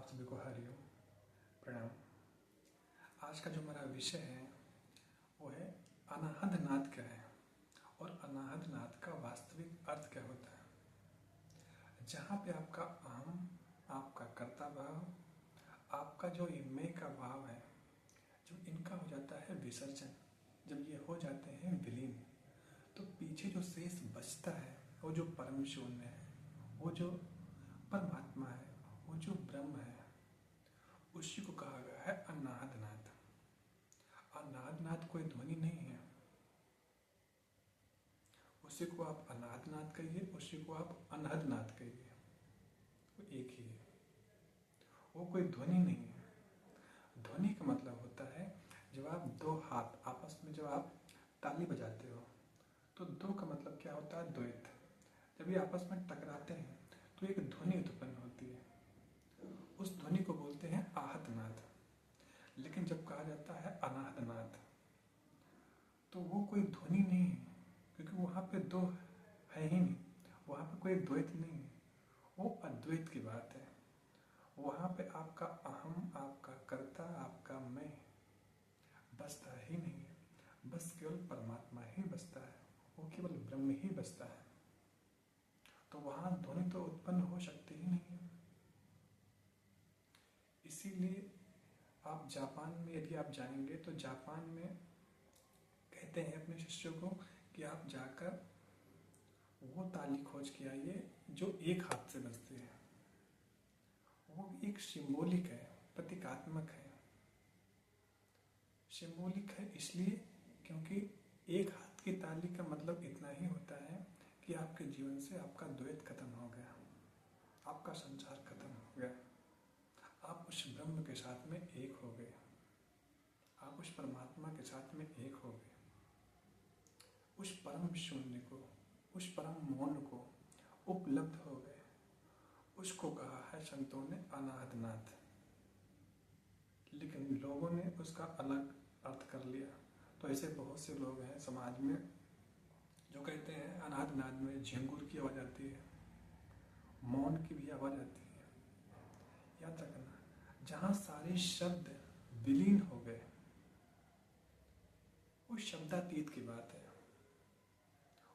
आप सभी को हरिओम प्रणाम। आज का जो हमारा विषय है वो है अनाहद नाद क्या है और अनाहद नाद का वास्तविक अर्थ क्या होता है। जहाँ पे आपका अहम, आपका कर्ता भाव, आपका जो ये मैं का भाव है, जब इनका हो जाता है विसर्जन, जब ये हो जाते हैं विलीन, तो पीछे जो शेष बचता है वो जो परम शून्य है, वो जो परमात्मा है, वो जो ब्रह्म है, उसी को कहा गया है अनाहद नाद। अनाहद नाद कोई ध्वनि नहीं है, उसी को आप अनाहद नाद कहिए, उसी को आप अनहद नाद कहिए, वो एक ही है, वो कोई ध्वनि नहीं है। ध्वनि का मतलब होता है जब आप दो हाथ आपस में जब आप ताली बजाते हो, तो दो का मतलब क्या होता है? द्वैत। जब ये आपस में टकराते हैं तो एक ध्वनि उत्पन्न होती है, उस ध्वनि को बोलते हैं आहत नाद। लेकिन जब कहा जाता है अनाहद नाद, तो वो कोई ध्वनि नहीं है, क्योंकि वहाँ पे दो है ही नहीं, वहाँ पे कोई द्वैत नहीं है, वो अद्वैत की बात है। वहाँ पे आपका अहम, आपका कर्ता, आपका मैं बसता ही नहीं है, बस केवल परमात्मा ही बसता है, वो केवल ब्रह्म ही बसता है। तो वहाँ ध्वनि तो उत्पन्न हो सकती ही नहीं है। इसीलिए आप जापान में यदि आप जाएंगे तो जापान में कहते हैं अपने शिष्यों को कि आप जाकर वो ताली खोज के आइए जो एक हाथ से बजती है। वो एक सिंबॉलिक है, प्रतीकात्मक है। सिंबॉलिक है इसलिए क्योंकि एक हाथ की ताली का मतलब इतना ही होता है कि आपके जीवन से आपका द्वैत खत्म हो गया, आपका संसार खत्म हो गया, आप उस ब्रह्म के साथ में एक हो गए, आप उस परमात्मा के साथ में एक हो गए, उस परम शून्य को, उस परम मौन को उपलब्ध हो गए। उसको कहा है संतों ने अनाहद नाद। लेकिन लोगों ने उसका अलग अर्थ कर लिया। तो ऐसे बहुत से लोग हैं समाज में जो कहते हैं अनाहद नाद में झिंगुर की आवाज़ आती है, मौन की भी आवाज़ आती है। याद रखना, जहाँ सारे शब्द विलीन हो गए, उस शब्दातीत की बात है,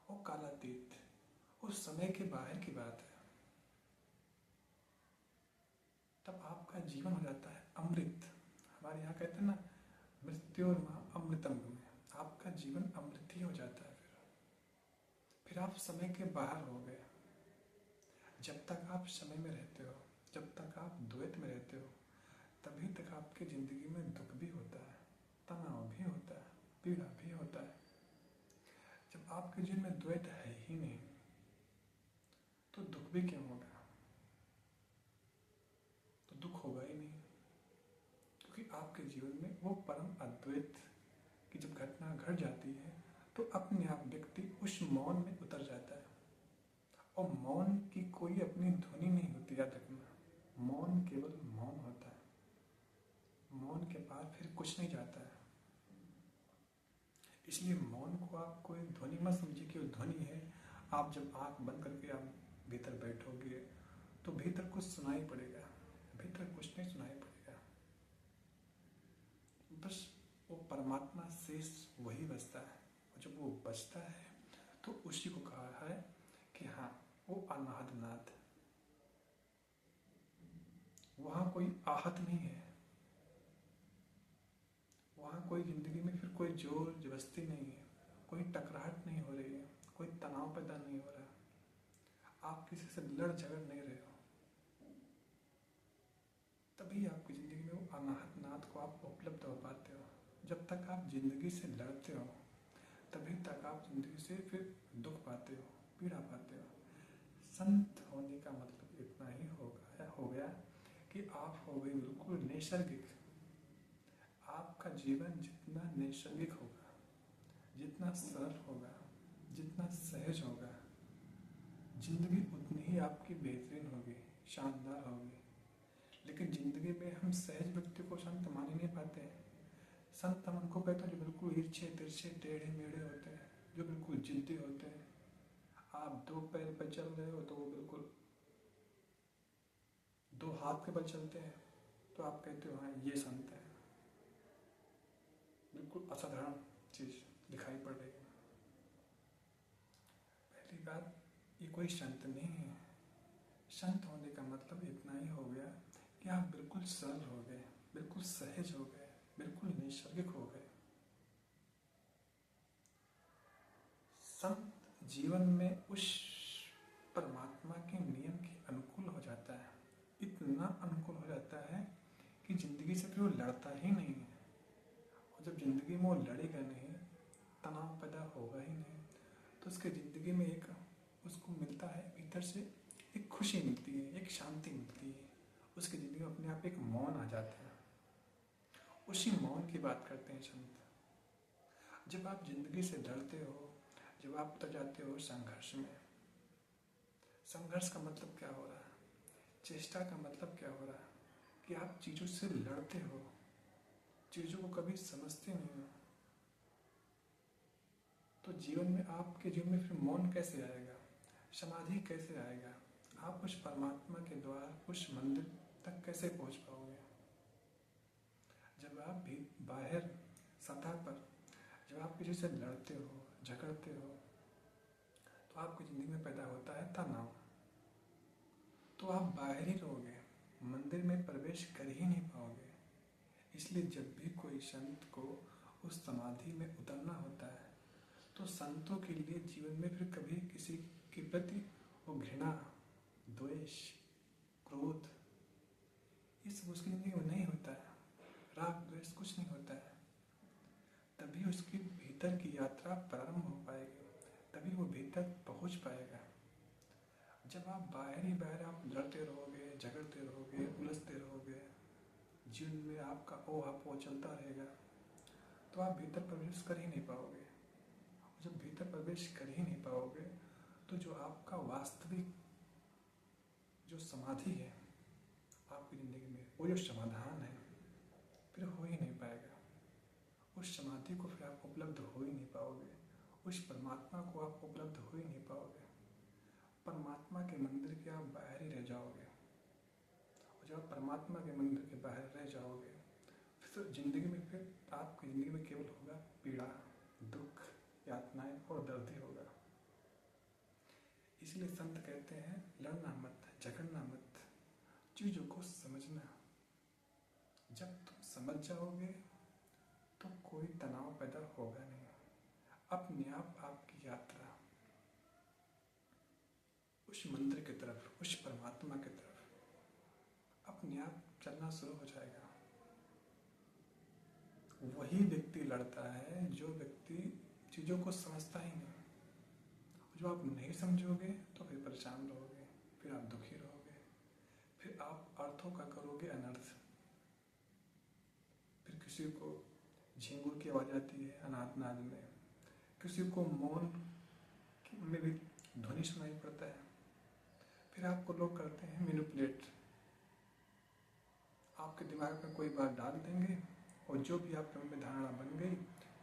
वो कालातीत, उस समय के बाहर की बात है। तब आपका जीवन हो जाता है अमृत। हमारे यहाँ कहते हैं ना, मृत्यु और अमृतम में, आपका जीवन अमृत ही हो जाता है। फिर आप समय के बाहर हो गए। जब तक आप समय में रहते हो, जब तक आप द्वैत में रहते हो, तभी तक आपकी जिंदगी में दुख भी होता है, तनाव भी होता है, पीड़ा भी होता है। जब आपके जीवन में द्वैत है ही नहीं तो दुख भी क्यों होगा? तो दुख होगा ही नहीं, क्योंकि आपके जीवन में वो परम अद्वैत की जब घटना घट जाती है तो अपने आप व्यक्ति उस मौन में उतर जाता है। और मौन की कोई अपनी ध्वनि नहीं होती, याद रखना, मौन केवल मौन होता है, मौन के बाद फिर कुछ नहीं जाता है। इसलिए मौन को आप कोई ध्वनि मत समझिए कि वो ध्वनि है। आप जब आंख बंद करके आप भीतर बैठोगे तो भीतर कुछ सुनाई पड़ेगा, भीतर कुछ नहीं सुनाई पड़ेगा, बस वो परमात्मा शेष वही बचता है। और जब वो बचता है तो उसी को कहा है कि हाँ, वो अनाहद नाद। वहाँ कोई आहत नहीं है, वहाँ कोई जिंदगी में फिर कोई जोर जबरदस्ती नहीं है, कोई टकराहट नहीं हो रही है, कोई तनाव पैदा नहीं हो रहा, आप किसी से लड़ झगड़ नहीं रहे हो। तभी आपकी जिंदगी में वो अनाहत नाद को आप उपलब्ध हो पाते हो। जब तक आप जिंदगी से लड़ते हो तभी तक आप जिंदगी से फिर दुख पाते हो, पीड़ा पाते हो। संत होने का मतलब इतना ही हो गया कि आप हो गए बिल्कुल नैसर्गिक। आपका जीवन जितना नैसर्गिक होगा, जितना सरल होगा, जितना सहज होगा, जिंदगी उतनी ही आपकी बेहतरीन होगी, शानदार होगी। लेकिन जिंदगी में हम सहज व्यक्ति को संत मान ही नहीं पाते हैं। संत हम उनको कहते हैं जो बिल्कुल ईर्ष्ये तिरछे टेढ़े मेढ़े होते हैं, जो बिल्कुल जिद्दी होते हैं। आप दो पैर पर चल रहे हो तो वो बिल्कुल दो हाथ के बल चलते हैं तो आप कहते हो हाँ ये संत है। बिल्कुल असाधारण चीज दिखाई पड़ रही है। पहली बात, ये कोई संत नहीं है। संत होने का मतलब इतना ही हो गया कि आप बिल्कुल सरल हो गए, बिल्कुल सहज हो गए, बिल्कुल नैसर्गिक हो गए। संत जीवन में उस परमात्मा के नियम के अनुकूल हो जाता है, इतना अनुकूल हो जाता है कि जिंदगी से फिर वो लड़ता ही नहीं है। और जब जिंदगी में वो लड़ेगा नहीं, तनाव पैदा होगा ही नहीं, तो उसके जिंदगी में एक उसको मिलता है भीतर से एक खुशी मिलती है, एक शांति मिलती है। उसकी जिंदगी में अपने आप एक मौन आ जाता है। उसी मौन की बात करते हैं संत। जब आप जिंदगी से लड़ते हो, जब आप उतर जाते हो संघर्ष में, संघर्ष का मतलब क्या हो रहा है, चेष्टा का मतलब क्या हो रहा है कि आप चीजों से लड़ते हो, चीजों को कभी समझते नहीं हो। तो जीवन में, आपके जीवन में फिर मौन कैसे आएगा, समाधि कैसे आएगा, आप उस परमात्मा के द्वार, उस मंदिर तक कैसे पहुंच पाओगे। जब आप भी बाहर सतह पर, जब आप किसी से लड़ते हो, झगड़ते हो, तो आपकी जिंदगी में पैदा होता है तनाव। तो आप बाहर ही रहोगे, मंदिर में प्रवेश कर ही नहीं पाओगे। इसलिए जब भी कोई संत को उस समाधि में उतरना होता है, तो संतों के लिए जीवन में फिर कभी किसी के प्रति वो घृणा, द्वेष, क्रोध, ये सब उसकी जिंदगी में नहीं होता है। राग द्वेष कुछ नहीं होता है। तभी उसकी भीतर की यात्रा प्रारंभ हो पाएगी, तभी वो भीतर पहुंच पाएगा। जब आप बाहर ही बाहर आप लड़ते रहोगे, झगड़ते रहोगे, उलझते रहोगे, जीवन में आपका ओहापोह चलता रहेगा, तो आप भीतर प्रवेश कर ही नहीं पाओगे। जब भीतर प्रवेश कर ही नहीं पाओगे, तो जो आपका वास्तविक जो समाधि है आपकी जिंदगी में, वो जो समाधान है, फिर हो ही नहीं पाएगा। उस समाधि को फिर आप उपलब्ध हो ही नहीं पाओगे, उस परमात्मा को आप उपलब्ध हो ही नहीं पाओगे। परमात्मा के मंदिर के आप बाहर ही रह जाओगे। और जब आप परमात्मा के मंदिर के बाहर रह जाओगे, फिर जिंदगी में, फिर आपकी जिंदगी में केवल होगा पीड़ा, दुख, यातनाएं और दर्द ही होगा। इसलिए संत कहते हैं लड़ना मत, झगड़ना मत, चीजों को समझना। जब तुम समझ जाओगे तो कोई तनाव पैदा होगा नहीं। अपने आप आपकी यात्रा उस मंदिर की तरफ, उस परमात्मा की तरफ अपने आप चलना शुरू हो जाएगा। वही व्यक्ति लड़ता है जो व्यक्ति चीजों को समझता ही नहीं। जो आप नहीं समझोगे तो फिर परेशान रहोगे, फिर आप दुखी रहोगे, फिर आप अर्थों का करोगे अनर्थ। फिर किसी को झिंगुर की आवाज आती है अनाथ नाद में, किसी को मौन में भी ध्वनि सुनाई पड़ता है। फिर आपको लोग करते हैं मैनिपुलेट, आपके दिमाग में कोई बात डाल देंगे और जो भी आपके मन में धारणा बन गई,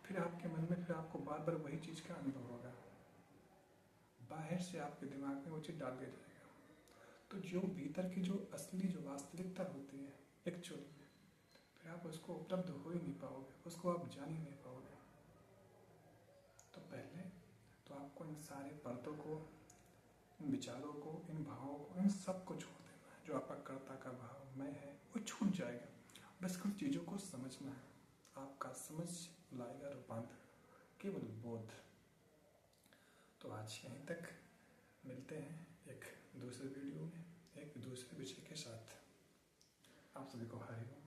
फिर आपके मन में फिर आपको बार बार वही चीज का अनुभव होगा। बाहर से आपके दिमाग में वो चीज डाल दिया जाएगा। तो जो भीतर की जो असली जो वास्तविकता होती है एक्चुअल में, फिर आप उसको उपलब्ध हो ही नहीं पाओगे, उसको आप जान ही नहीं पाओगे। तो पहले तो आपको इन सारे पर्दों को, इन विचारों को, इन भावों को, इन सब को छोड़ देना है। जो आपका कर्ता का भाव मैं है वो छूट जाएगा। बस कुछ चीज़ों को समझना है। आपका समझ लाएगा रूपांतर, केवल बोध। तो आज यहीं तक, मिलते हैं एक दूसरे वीडियो में एक दूसरे विषय के साथ। आप सभी को हरि ओम।